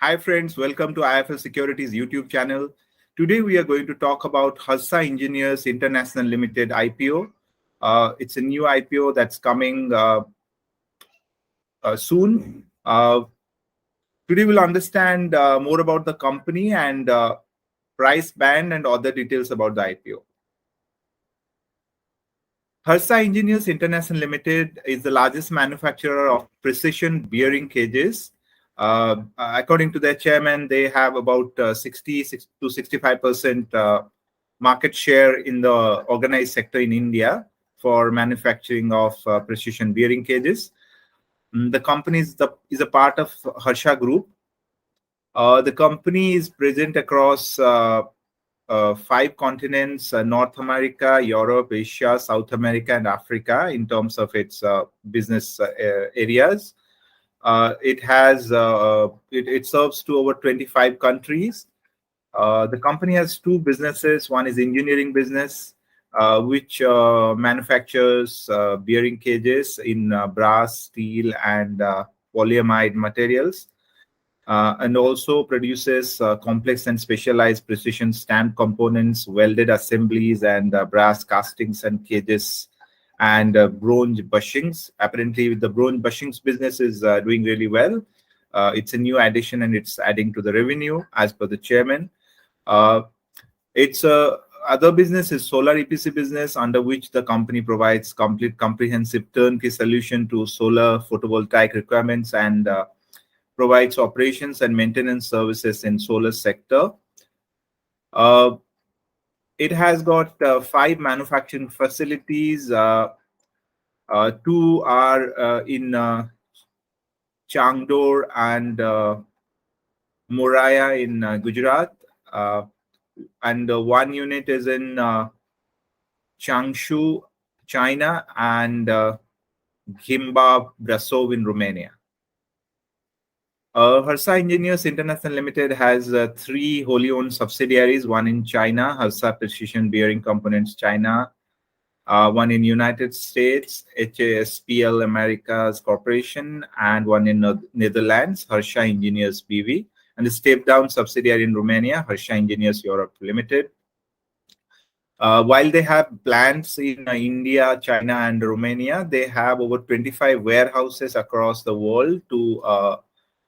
Hi friends, welcome to IFL Securities YouTube channel. Today we are going to talk about Harsha Engineers International Limited IPO. It's a new IPO that's coming soon. Today we'll understand more about the company and price band and other details about the IPO. Harsha Engineers International Limited is the largest manufacturer of precision bearing cages. According to their chairman, they have about 60 to 65% market share in the organized sector in India for manufacturing of precision bearing cages. The company is a part of Harsha Group. The company is present across 5 continents: North America, Europe, Asia, South America, and Africa in terms of its business areas. It serves to over 25 countries. The company has 2 businesses. One is engineering business, which manufactures bearing cages in brass, steel, and polyamide materials. And also produces complex and specialized precision stamped components, welded assemblies, and brass castings and cages, and bronze bushings. Apparently, the bronze bushings business is doing really well. It's a new addition and it's adding to the revenue, as per the chairman. Its other business is solar EPC business, under which the company provides complete comprehensive turnkey solution to solar photovoltaic requirements and provides operations and maintenance services in solar sector. It has got 5 manufacturing facilities. 2 are in Changdor and Moraya in Gujarat, and 1 unit is in Changshu, China, and Gimba, Brasov in Romania. Harsha Engineers International Limited has 3 wholly owned subsidiaries: one in China, Harsha Precision Bearing Components China; one in United States, HASPL Americas Corporation; and one in Netherlands, Harsha Engineers BV; and a step-down subsidiary in Romania, Harsha Engineers Europe Limited. While they have plants in India, China, and Romania, they have over 25 warehouses across the world to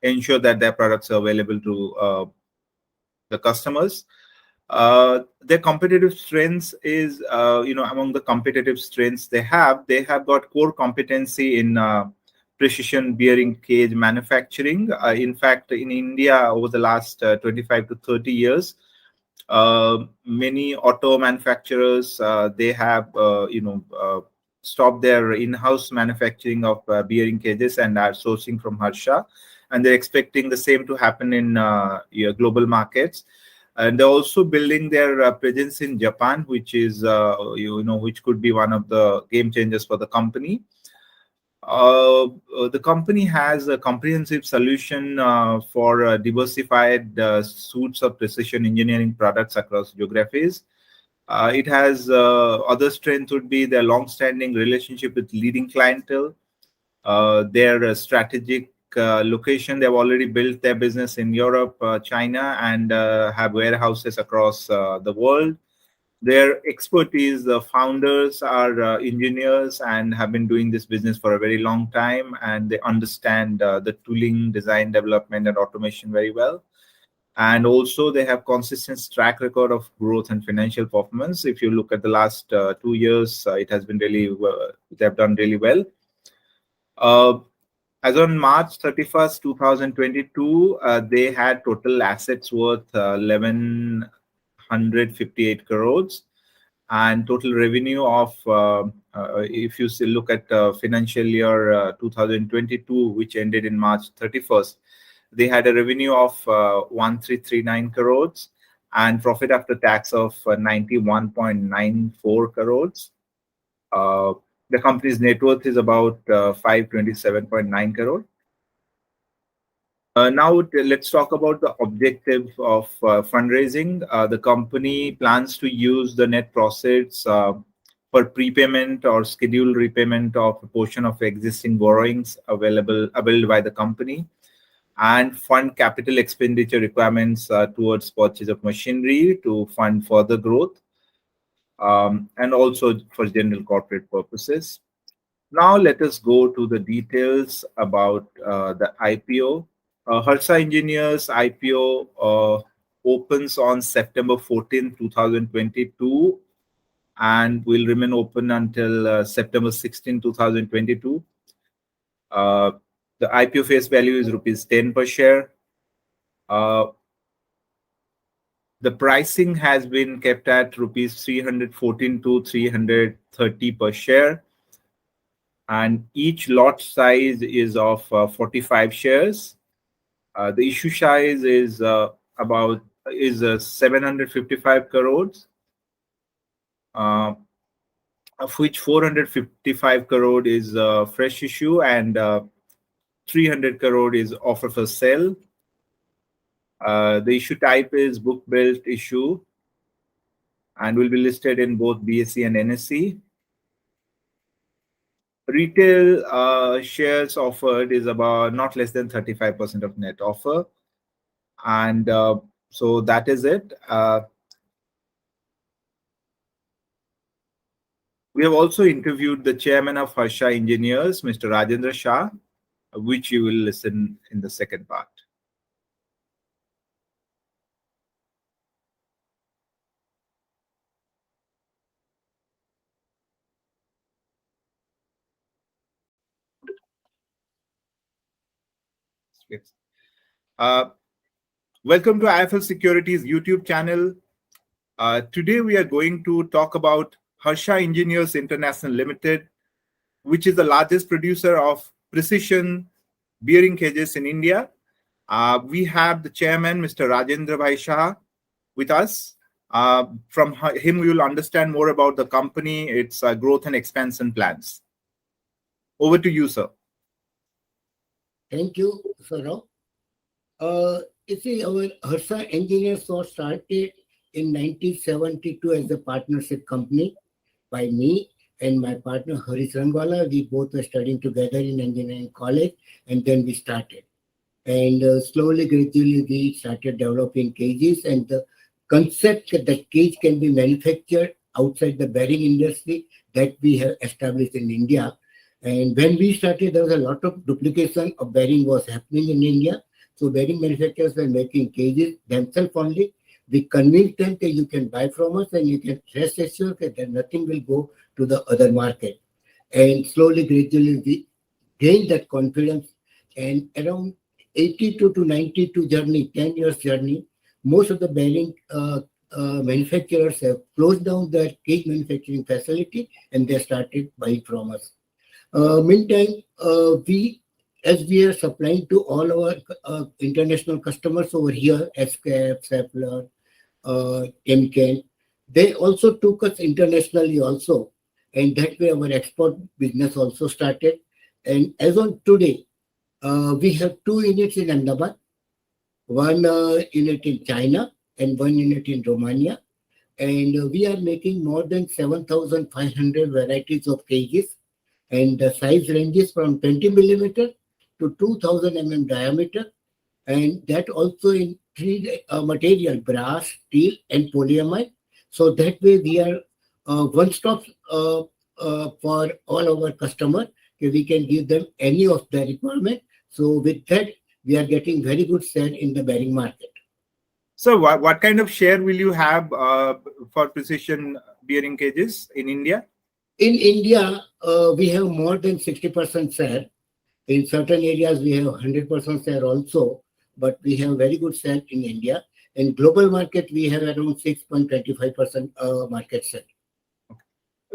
ensure that their products are available to the customers. Their competitive strengths is, among the competitive strengths they have got core competency in precision bearing cage manufacturing. In fact, in India, over the last 25 to 30 years, many auto manufacturers, they have, stopped their in-house manufacturing of bearing cages and are sourcing from Harsha. And they're expecting the same to happen in global markets. And they're also building their presence in Japan, which is, which could be one of the game changers for the company. The company has a comprehensive solution for diversified suites of precision engineering products across geographies. It has other strength would be their long-standing relationship with leading clientele, their strategic location. They've already built their business in Europe, China, and have warehouses across the world. Their expertise, the founders are engineers and have been doing this business for a very long time, and they understand the tooling, design, development, and automation very well. And also they have consistent track record of growth and financial performance. If you look at the last 2 years, it has been really they have done really well. As on March 31st, 2022, they had total assets worth 1,158 crores and total revenue of, if you still look at financial year 2022, which ended in March 31st, they had a revenue of 1,339 crores and profit after tax of 91.94 crores. The company's net worth is about 527.9 crore. Now let's talk about the objective of fundraising. The company plans to use the net proceeds for prepayment or scheduled repayment of a portion of existing borrowings available by the company. and fund capital expenditure requirements towards purchase of machinery to fund further growth, and also for general corporate purposes. Now let us go to the details about the IPO. Harsha Engineers IPO opens on September 14, 2022, and will remain open until September 16, 2022. The IPO face value is rupees 10 per share. The pricing has been kept at rupees 314 to 330 per share, and each lot size is of 45 shares. The issue size is 755 crores, of which 455 crore is fresh issue, and 300 crore is offer for sale. The issue type is book built issue and will be listed in both BSE and NSE. Retail shares offered is about not less than 35% of net offer. And so that is it. We have also interviewed the chairman of Harsha Engineers, Mr. Rajendra Shah, which you will listen in the second part. Welcome to IIFL Securities YouTube channel. Today we are going to talk about Harsha Engineers International Limited, which is the largest producer of precision bearing cages in India. We have the chairman, Mr. Rajendra Bhai Shah, with us. From him, we will understand more about the company, its growth and expansion plans. Over to you, sir. Thank you, Saurabh. You see, our Harsha Engineers was started in 1972 as a partnership company by me and my partner Harish Rangwala. We both were studying together in engineering college, and then we started. And slowly, gradually, we started developing cages, and the concept that the cage can be manufactured outside the bearing industry that we have established in India. And when we started, there was a lot of duplication of bearing was happening in India. So bearing manufacturers were making cages themselves only. We convinced them that you can buy from us and you can rest assured that nothing will go to the other market. And slowly, gradually, we gained that confidence. And around 82 to 92 journey, 10 years journey, most of the bearing manufacturers have closed down their cage manufacturing facility and they started buying from us. Meantime, as we are supplying to all our international customers over here, SKF, Schaeffler, Timken, they also took us internationally also. And that way our export business also started. And as on today, we have 2 units in Ahmedabad, 1 unit in China and 1 unit in Romania. And we are making more than 7,500 varieties of cages. And the size ranges from 20 millimeter to 2000 mm diameter. And that also in 3 material, brass, steel and polyamide. So that way we are one-stop for all our customers. We can give them any of their requirement. So with that, we are getting very good share in the bearing market. So what kind of share will you have for precision bearing cages in India? In India, we have more than 60% share. In certain areas, we have 100% share also, but we have very good share in India. In global market, we have around 6.25% market share.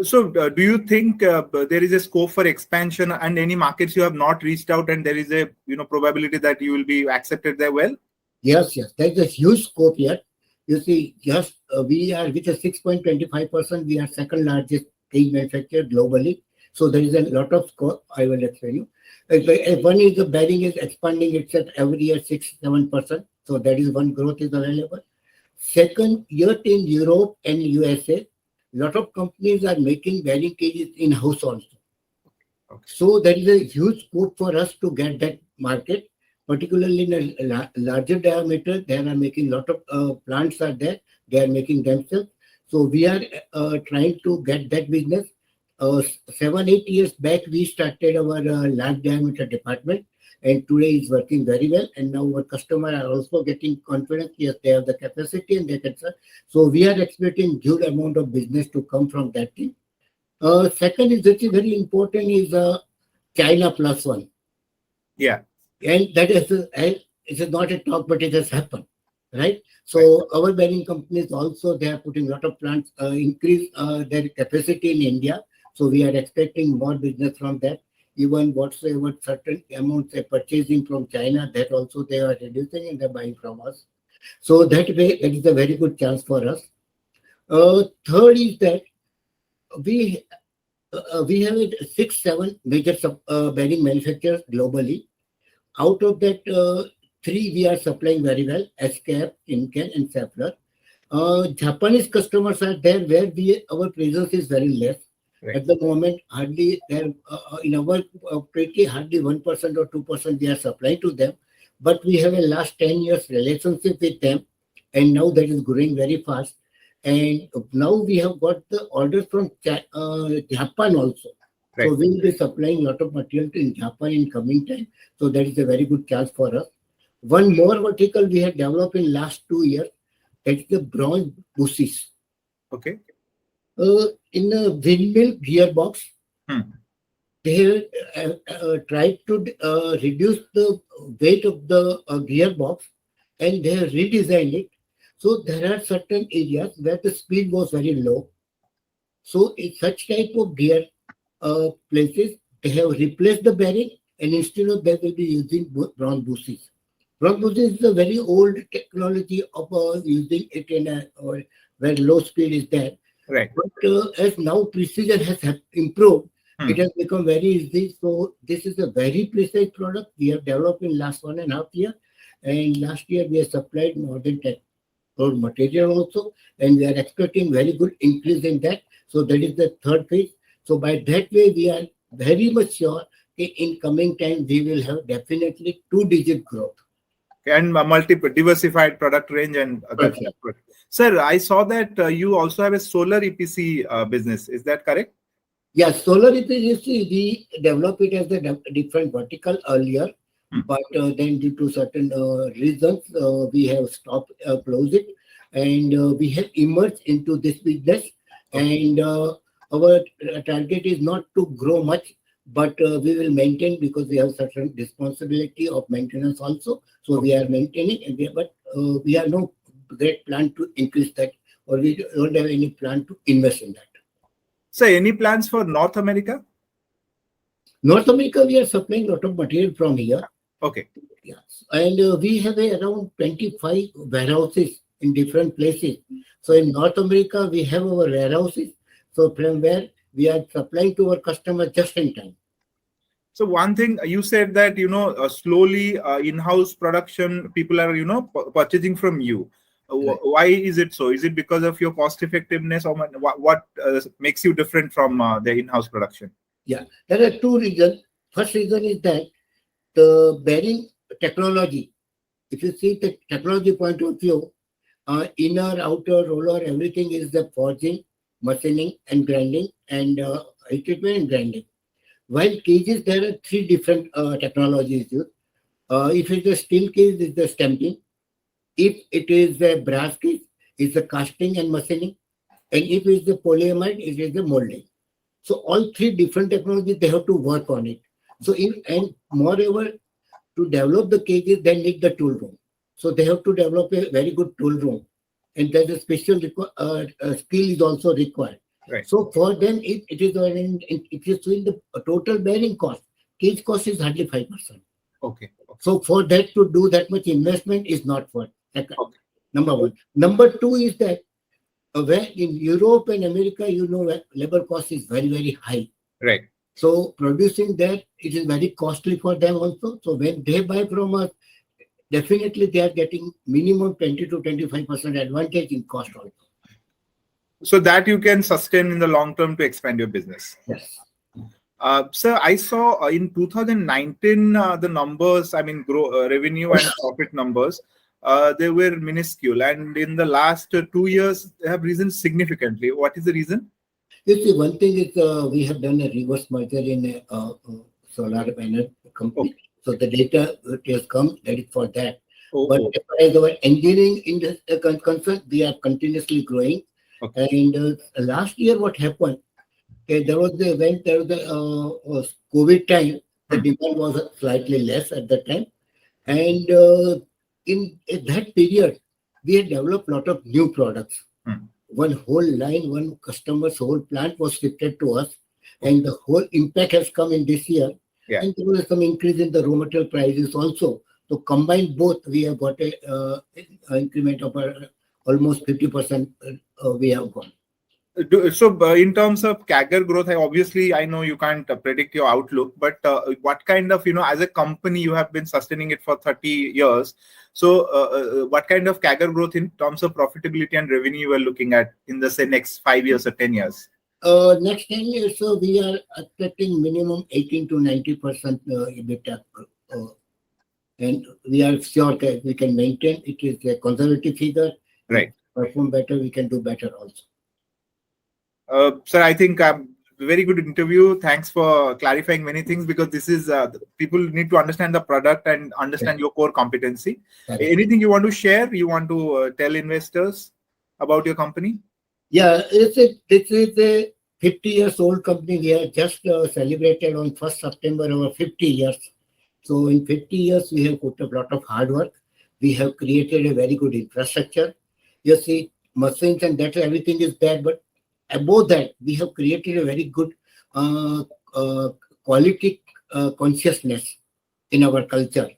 So do you think there is a scope for expansion and any markets you have not reached out and there is a probability that you will be accepted there well? Yes. There's a huge scope here. You see, just we are with a 6.25%, we are second largest cage manufacturer globally. So there is a lot of scope. I will explain you. One is the bearing is expanding itself every year 6-7%. So that is one growth is available. Second, yet in Europe and USA, lot of companies are making bearing cages in-house also. Okay. So there is a huge scope for us to get that market. particularly in a larger diameter. They are making lot of plants are there. They are making themselves. So we are trying to get that business. 7-8 years back, we started our large diameter department, and today it's working very well. And now our customers are also getting confidence. Yes, they have the capacity and they can serve. So we are expecting good amount of business to come from that team. Second is which is very important is China plus one. Yeah. And that is it's not a talk, but it has happened, right? So our bearing companies also, they are putting a lot of plants, increase their capacity in India. So we are expecting more business from that. Even whatsoever certain amounts they're purchasing from China, that also they are reducing and they're buying from us. So that way, that is a very good chance for us. Third is that we have 6-7 major bearing manufacturers globally. Out of that, 3 we are supplying very well: SKF, Inken, and Schaeffler. Japanese customers are there where our presence is very less. Right. At the moment, hardly there in our pretty hardly 1% or 2% we are supplying to them. But we have a last 10 years relationship with them, and now that is growing very fast. And now we have got the orders from Japan also. Right. So we will be supplying a lot of material in Japan in coming time. So that is a very good chance for us. One more vertical we have developed in last 2 years, that is the bronze bushings. Okay. In a windmill gearbox, they tried to reduce the weight of the gearbox, and they have redesigned it. So there are certain areas where the speed was very low. So in such type of gear places, they have replaced the bearing, and instead of that, they will be using bronze bushings. Bronze bushings is a very old technology of using it in where low speed is there. Right. But as now precision has improved, it has become very easy. So this is a very precise product we have developed in last 1.5 years. And last year we have supplied more than 10 crore material also, and we are expecting very good increase in that. So that is the third phase. So by that way, we are very much sure that in coming time we will have definitely 2-digit growth. And multiple diversified product range and that's good. Sir, I saw that you also have a solar EPC business. Is that correct? Yes, solar EPC, we developed it as a different vertical earlier, but then due to certain reasons, we have stopped, closed it, and we have emerged into this business. And our target is not to grow much, but we will maintain because we have certain responsibility of maintenance also. So we are maintaining, but we have no great plan to increase that, or we don't have any plan to invest in that. So any plans for North America? North America, we are supplying a lot of material from here. Okay. Yes. And we have around 25 warehouses in different places. So in North America, we have our warehouses. So from where we are supplying to our customers just in time. So one thing you said that, slowly in-house production, people are, purchasing from you. Right. Why is it so? Is it because of your cost effectiveness, or what makes you different from the in-house production? Yeah, there are 2 reasons. First reason is that the bearing technology, if you see the technology point of view, inner, outer, roller, everything is the forging, machining and grinding, and heat treatment and grinding. While cages, there are 3 different technologies used. If it's a steel cage, it's the stamping. If it is a brass case, it's the casting and machining. And if it's the polyamide, it is the molding. So all 3 different technologies, they have to work on it. So and moreover, to develop the cages, they need the tool room. So they have to develop a very good tool room. And there's a special skill is also required. Right. So for them, it is in the total bearing cost. Cage cost is hardly 5%. Okay. So for that to do that much investment is not worth. Okay. Number 1. Number 2 is that where in Europe and America, labor cost is very, very high. Right. So producing that, it is very costly for them also. So when they buy from us, definitely they are getting minimum 20 to 25% advantage in cost also. So that you can sustain in the long term to expand your business. Yes. Sir, I saw in 2019 the numbers, I mean, revenue and profit numbers, they were minuscule, and in the last 2 years they have risen significantly. What is the reason? You see, one thing is we have done a reverse merger in a solar panel company. Okay. So the data it has come, that is for that. Oh, But oh, as far as our engineering industry concerned, we are continuously growing. okay. And last year, what happened? There was the event, there was the COVID time. The demand was slightly less at that time, and in that period, we had developed a lot of new products. One whole line, one customer's whole plant was shifted to us, and the whole impact has come in this year. Yeah. And there was some increase in the raw material prices also. So combined both, we have got a increment of almost 50%. We have gone. So, in terms of CAGR growth, I know you can't predict your outlook, but what kind of, as a company, you have been sustaining it for 30 years. So, what kind of CAGR growth in terms of profitability and revenue you are looking at in the, say, next 5 years or 10 years? Next 10 years, so we are expecting minimum 18 to 90% EBITDA. And we are sure that we can maintain. It is a conservative figure. Right. Perform better, we can do better also. Sir, I think very good interview. Thanks for clarifying many things, because this is people need to understand the product and understand your core competency. Anything you want to share? You want to tell investors about your company? Yeah, this is a 50 years old company. We have just celebrated on 1st September our 50 years. So in 50 years, we have put a lot of hard work. We have created a very good infrastructure. You see, machines and that everything is there, but above that, we have created a very good quality consciousness in our culture.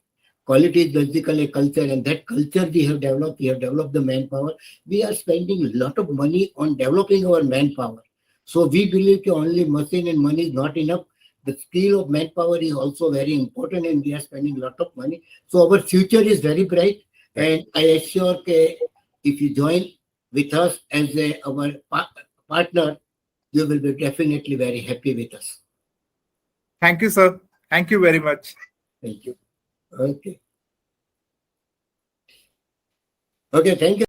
Quality is basically a culture, and that culture we have developed. We have developed the manpower. We are spending a lot of money on developing our manpower. So we believe that only machine and money is not enough. The skill of manpower is also very important, and we are spending a lot of money. So our future is very bright, and I assure that if you join with us as our partner, you will be definitely very happy with us. Thank you, sir. Thank you very much. Thank you. Okay. Okay, thank you.